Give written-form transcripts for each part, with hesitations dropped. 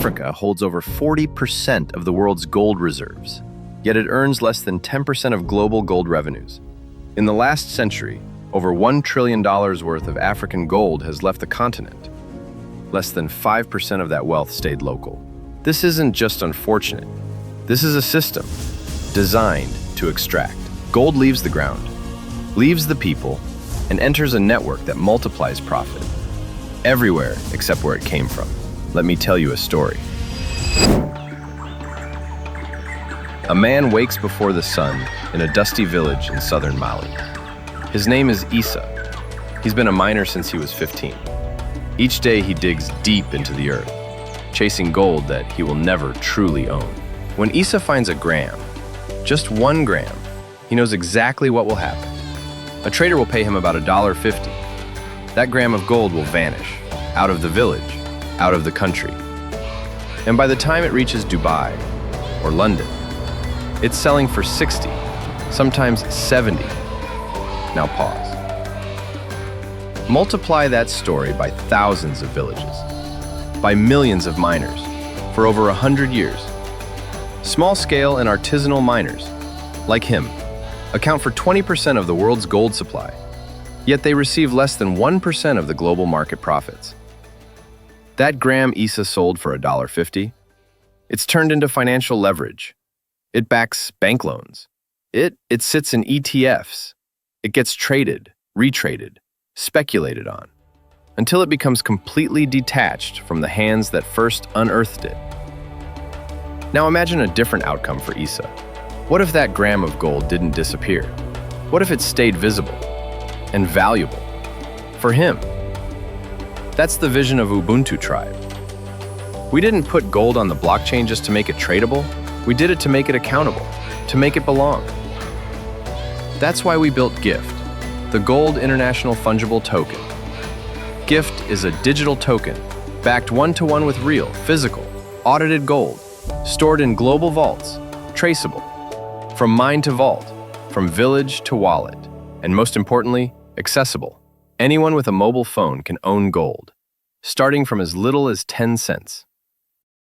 Africa holds over 40% of the world's gold reserves, yet it earns less than 10% of global gold revenues. In the last century, over $1 trillion worth of African gold has left the continent. Less than 5% of that wealth stayed local. This isn't just unfortunate. This is a system designed to extract. Gold leaves the ground, leaves the people, and enters a network that multiplies profit everywhere except where it came from. Let me tell you a story. A man wakes before the sun in a dusty village in southern Mali. His name is Issa. He's been a miner since he was 15. Each day he digs deep into the earth, chasing gold that he will never truly own. When Issa finds a gram, just 1 gram, he knows exactly what will happen. A trader will pay him about $1.50. That gram of gold will vanish, out of the village, out of the country. And by the time it reaches Dubai or London, it's selling for 60, sometimes 70. Now pause. Multiply that story by thousands of villages, by millions of miners, for over 100 years. Small-scale and artisanal miners, like him, account for 20% of the world's gold supply, yet they receive less than 1% of the global market profits. That gram Issa sold for $1.50, it's turned into financial leverage. It backs bank loans. It sits in ETFs. It gets traded, retraded, speculated on, until it becomes completely detached from the hands that first unearthed it. Now imagine a different outcome for Issa. What if that gram of gold didn't disappear? What if it stayed visible and valuable for him? That's the vision of Ubuntu Tribe. We didn't put gold on the blockchain just to make it tradable. We did it to make it accountable, to make it belong. That's why we built GIFT, the Gold International Fungible Token. GIFT is a digital token, backed one-to-one with real, physical, audited gold, stored in global vaults, traceable, from mine to vault, from village to wallet, and most importantly, accessible. Anyone with a mobile phone can own gold, starting from as little as 10 cents.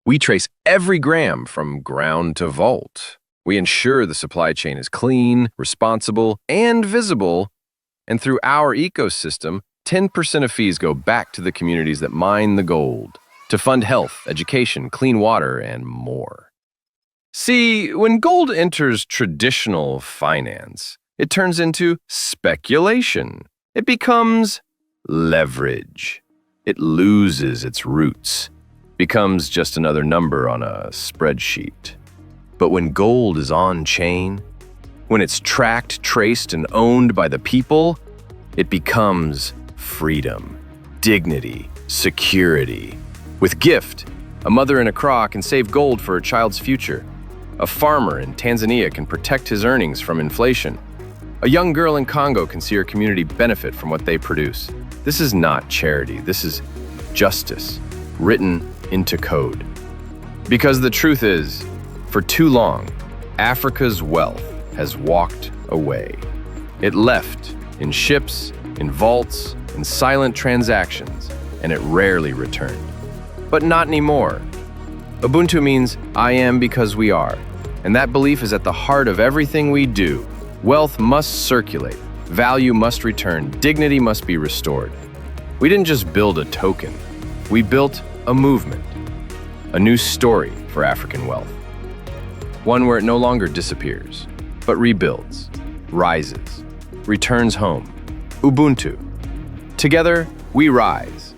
We trace every gram from ground to vault. We ensure the supply chain is clean, responsible, and visible. And through our ecosystem, 10% of fees go back to the communities that mine the gold, to fund health, education, clean water, and more. See, when gold enters traditional finance, it turns into speculation. It becomes leverage. It loses its roots, becomes just another number on a spreadsheet. But when gold is on-chain, when it's tracked, traced, and owned by the people, it becomes freedom, dignity, security. With GIFT, a mother in Accra can save gold for her child's future. A farmer in Tanzania can protect his earnings from inflation. A young girl in Congo can see her community benefit from what they produce. This is not charity. This is justice, written into code. Because the truth is, for too long, Africa's wealth has walked away. It left in ships, in vaults, in silent transactions, and it rarely returned. But not anymore. Ubuntu means I am because we are, and that belief is at the heart of everything we do. Wealth must circulate, value must return, dignity must be restored. We didn't just build a token, we built a movement, a new story for African wealth. One where it no longer disappears, but rebuilds, rises, returns home. Ubuntu. Together, we rise.